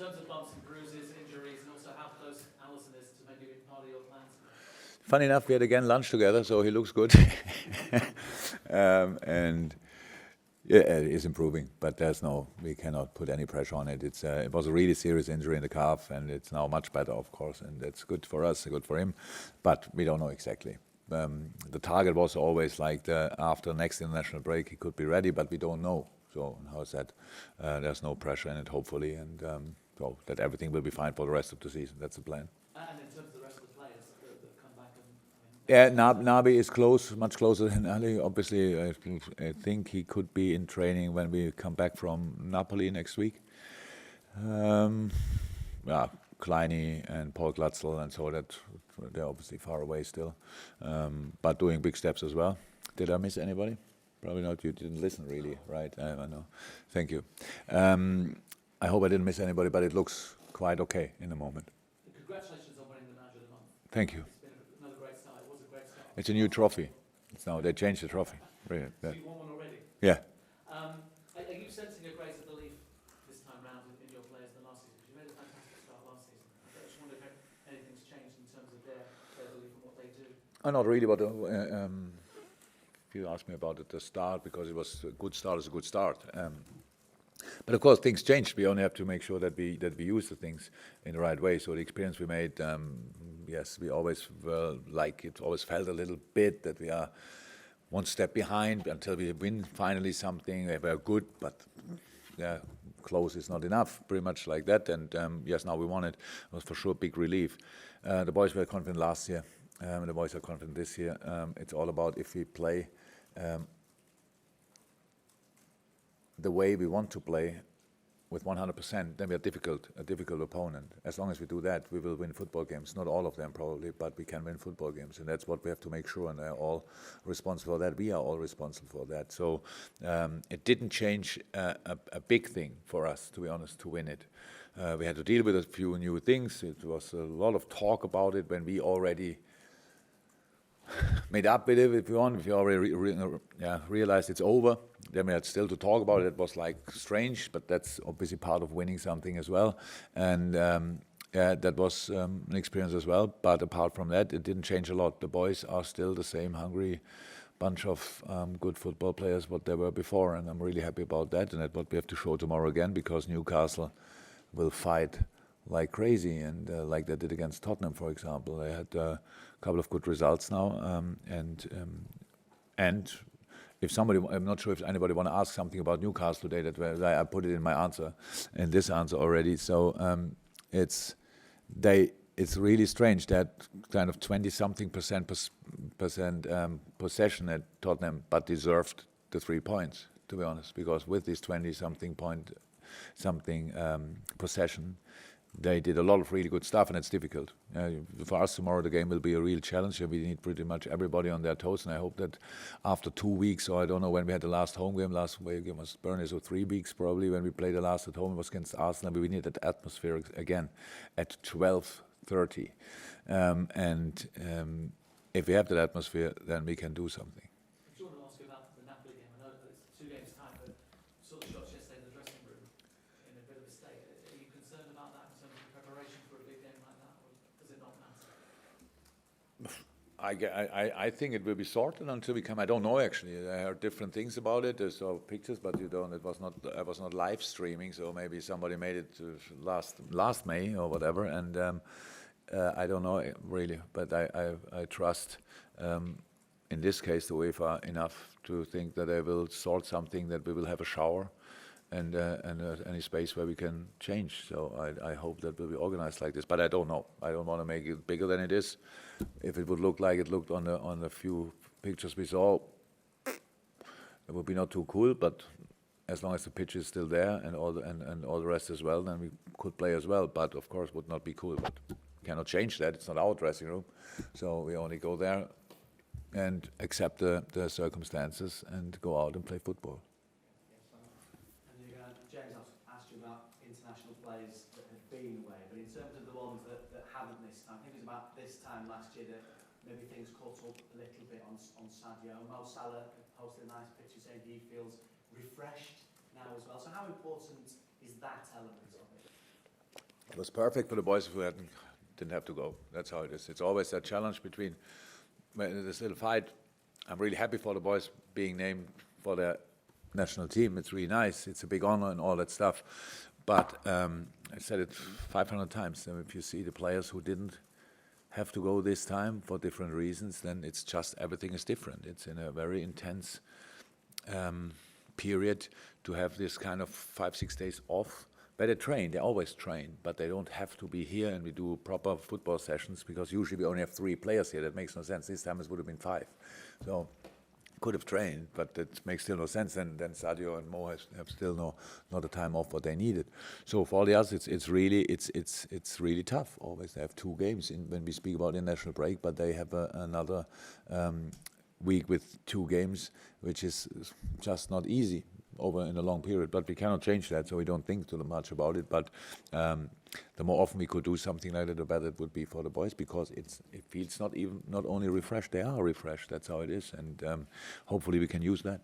terms of bumps and bruises, injuries, and also how close Alisson is to maybe being part of your plans? Funny enough, we had again lunch together, so he looks good. And yeah, it is improving, but we cannot put any pressure on it. It was a really serious injury in the calf, and it's now much better, of course, and that's good for us, good for him, but we don't know exactly. The target was always like after next international break he could be ready, but we don't know. So how's that? There's no pressure in it, hopefully, and so that everything will be fine for the rest of the season. That's the plan. And in terms of the rest of the players that come back, Nabi is close, much closer than Ali. Obviously, I think he could be in training when we come back from Napoli next week. Kleiny and Paul Glatzel, and so that they're obviously far away still, but doing big steps as well. Did I miss anybody? Probably not. You didn't listen really, right? I know. Thank you. I hope I didn't miss anybody, but it looks quite okay in the moment. Congratulations on winning the Manager of the Month. Thank you. It's been another great start. It was a great start. It's a new trophy. They changed the trophy. Really. So you won one already? Yeah. Are you sensing a greater belief this time round in your players than last season? Because you made a fantastic start last season. I just wonder if anything's changed in terms of their belief in what they do. Not really, but if you ask me about it, the start, because it was a good start, is a good start. But of course, things changed. We only have to make sure that we use the things in the right way. So the experience we made, yes, we always were like, it always felt a little bit that we are one step behind until we win finally something. We were good, but close is not enough, pretty much like that. And yes, now we won it. It was for sure a big relief. The boys were confident last year. The boys are confident this year. It's all about if we play the way we want to play with 100%, then we are a difficult opponent. As long as we do that, we will win football games. Not all of them probably, but we can win football games, and that's what we have to make sure, and they're all responsible for that. We are all responsible for that. So it didn't change a big thing for us, to be honest, to win it. We had to deal with a few new things. It was a lot of talk about it when we already made up with it, if you want. If you already realized it's over, then we had still to talk about it. It was like strange, but that's obviously part of winning something as well. And that was an experience as well. But apart from that, it didn't change a lot. The boys are still the same hungry bunch of good football players what they were before, and I'm really happy about that. And that's what we have to show tomorrow again, because Newcastle will fight like crazy, and like they did against Tottenham, for example. They had a couple of good results now, and if somebody, I'm not sure if anybody want to ask something about Newcastle today, that I put it in my answer, in this answer already. So it's really strange that kind of 20-something percent possession at Tottenham, but deserved the 3 points, to be honest, because with this 20-something possession, they did a lot of really good stuff, and it's difficult. For us tomorrow, the game will be a real challenge, and we need pretty much everybody on their toes. And I hope that after 2 weeks, or I don't know when we had the last home game, last away game was Burnley, so 3 weeks probably when we played the last at home, it was against Arsenal. We need that atmosphere again at 12:30, and if we have that atmosphere, then we can do something. I just want to ask you about the Napoli game. I know that it's 2 games' time, but saw the shots yesterday in the dressing room in a bit of a state. Are you concerned about that in terms of preparation for a big game like that, or does it not matter? I think it will be sorted until we come. I don't know actually. I heard different things about it. I saw pictures, but I was not live streaming, so maybe somebody made it last May or whatever. And I don't know really, but I trust in this case the UEFA enough to think that they will sort something, that we will have a shower and any space where we can change. So I hope that will be organized like this, but I don't know. I don't want to make it bigger than it is. If it would look like it looked on the few pictures we saw, it would be not too cool. But as long as the pitch is still there and all the rest as well, then we could play as well. But of course, would not be cool. But cannot change that. It's not our dressing room, so we only go there and accept the circumstances and go out and play football. James, I've asked you about international players that have been away, but in terms of the ones that haven't this time, I think it was about this time last year that maybe things caught up a little bit on Sadio. Mo Salah posted a nice picture saying he feels refreshed now as well. So how important is that element of it? It was perfect for the boys who didn't have to go. That's how it is. It's always that challenge between this little fight. I'm really happy for the boys being named for their national team. It's really nice. It's a big honor and all that stuff. But I said it 500 times. And if you see the players who didn't have to go this time for different reasons, then it's just everything is different. It's in a very intense period to have this kind of 5-6 days off. But they always train, but they don't have to be here and we do proper football sessions because usually we only have 3 players here. That makes no sense. This time it would have been 5. So could have trained, but it makes still no sense. And then Sadio and Mo have still not the time off what they needed. So for all the others, it's really tough. Always they have 2 games when we speak about international break, but they have another week with 2 games, which is just not easy over in a long period, but we cannot change that, so we don't think too much about it. But the more often we could do something like that, the better it would be for the boys, because it feels not only refreshed, they are refreshed. That's how it is, and hopefully we can use that.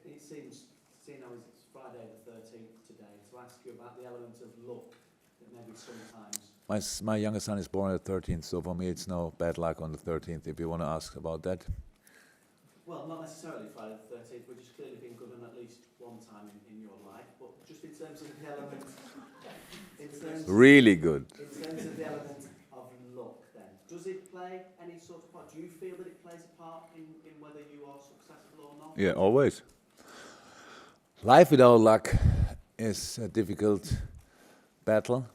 It seems, seeing how it's Friday the 13th today, to ask you about the element of luck that maybe sometimes. My youngest son is born on the 13th, so for me it's no bad luck on the 13th. If you want to ask about that. Well, not necessarily Friday the 13th, which has clearly been good on at least one time in your life, but just in terms of the element... Really good. In terms of the element of luck, then, does it play any sort of part? Do you feel that it plays a part in whether you are successful or not? Yeah, always. Life without luck is a difficult battle.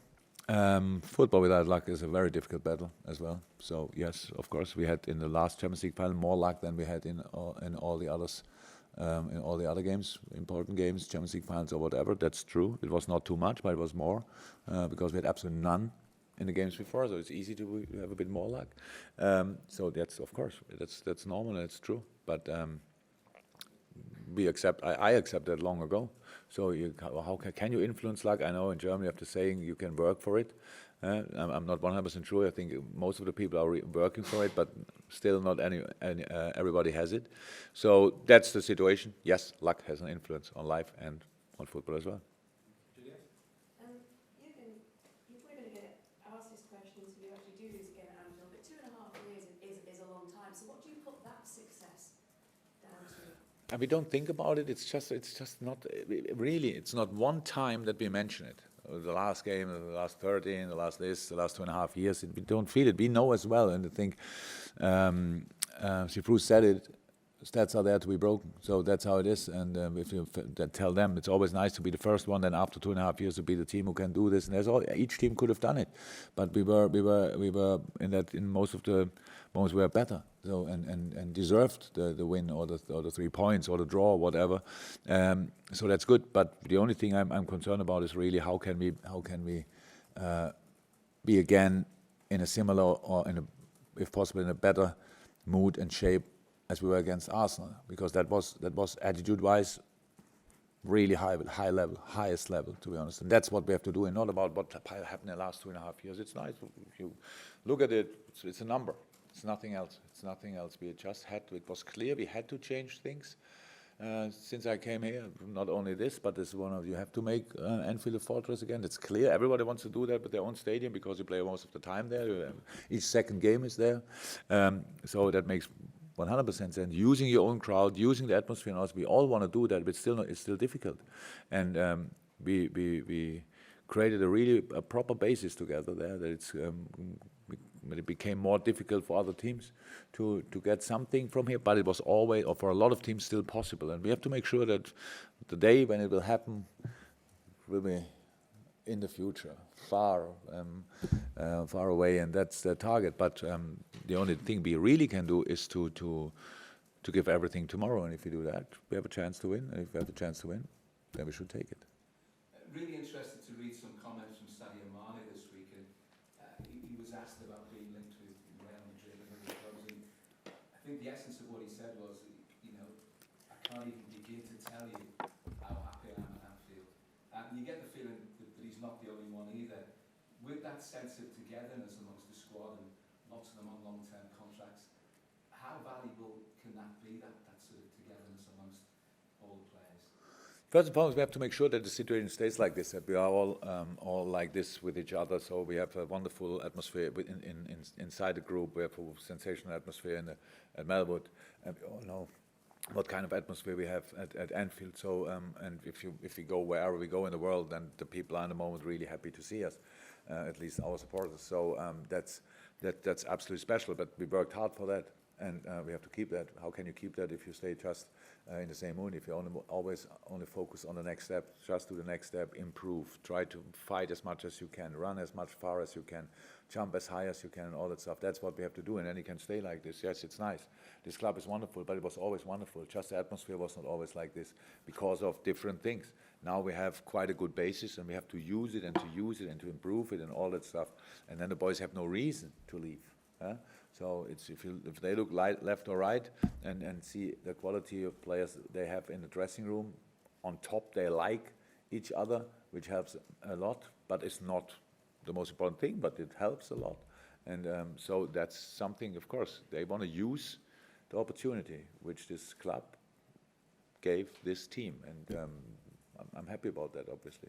Football without luck is a very difficult battle as well. So yes, of course, we had in the last Champions League final more luck than we had in all the others, in all the other games, important games, Champions League finals or whatever. That's true. It was not too much, but it was more because we had absolutely none in the games before. So it's easy to have a bit more luck. So that's, of course, that's normal and it's true. But I accept that long ago. So how can you influence luck? I know in Germany you have the saying you can work for it. I'm not 100% sure. I think most of the people are working for it, but still not everybody has it. So that's the situation. Yes, luck has an influence on life and on football as well. Jurgen, you're probably going to get asked this question until you actually do this again at Anfield, but 2.5 years is a long time. So what do you put that success down to? And we don't think about it. It's just not really. It's not one time that we mention it. The last game, the last 13, the last this, the last 2.5 years. We don't feel it. We know as well, and I think Sifru said it. Stats are there to be broken, so that's how it is. And if you tell them, it's always nice to be the first one. Then after 2.5 years, to be the team who can do this. And each team could have done it, but we were in most of the moments we were better. So and deserved the win or the 3 points or the draw or whatever. So that's good. But the only thing I'm concerned about is really how can we be again in a similar or if possible in a better mood and shape as we were against Arsenal, because that was attitude-wise really high level, highest level, to be honest. And that's what we have to do, and not about what happened in the last 2.5 years. It's nice if you look at it. It's a number. It's nothing else. It's nothing else. We just had to. It was clear we had to change things. Since I came here, not only this, but this one of you have to make Anfield a fortress again. It's clear. Everybody wants to do that with their own stadium because you play most of the time there. Each second game is there, so that makes 100% sense. Using your own crowd, using the atmosphere, and also we all want to do that, but it's still difficult. And we created a proper basis together there. That it became more difficult for other teams to get something from here, but it was always, or for a lot of teams, still possible. And we have to make sure that the day when it will happen will be in the future, far away, and that's the target. But the only thing we really can do is to give everything tomorrow. And if we do that, we have a chance to win. And if we have the chance to win, then we should take it. Really interested to read some comments from Sadio Mane this week. And he was asked about being linked with Real Madrid and other clubs. And I think the essence of what he said was, I can't even begin to tell you how happy I am at Anfield. And you get the feeling that he's not the only one either. With that sense of togetherness amongst the squad and lots of them on long-term contracts, how valuable can that be, that sort of togetherness amongst all the players? First and foremost, we have to make sure that the situation stays like this, that we are all like this with each other. So we have a wonderful atmosphere inside the group. We have a sensational atmosphere at Melwood, and we all know what kind of atmosphere we have at Anfield. So and if we go wherever we go in the world, then the people are in the moment really happy to see us, at least our supporters. So that's absolutely special. But we worked hard for that. And we have to keep that. How can you keep that if you stay just in the same mood? If you always only focus on the next step, just do the next step, improve, try to fight as much as you can, run as much far as you can, jump as high as you can, and all that stuff. That's what we have to do, and then you can stay like this. Yes, it's nice. This club is wonderful, but it was always wonderful. Just the atmosphere was not always like this because of different things. Now we have quite a good basis, and we have to use it and to improve it and all that stuff. And then the boys have no reason to leave. Huh? So it's if they look left or right and see the quality of players they have in the dressing room, on top they like each other, which helps a lot, but it's not the most important thing, but it helps a lot. And so that's something, of course, they want to use the opportunity which this club gave this team, and I'm happy about that, obviously.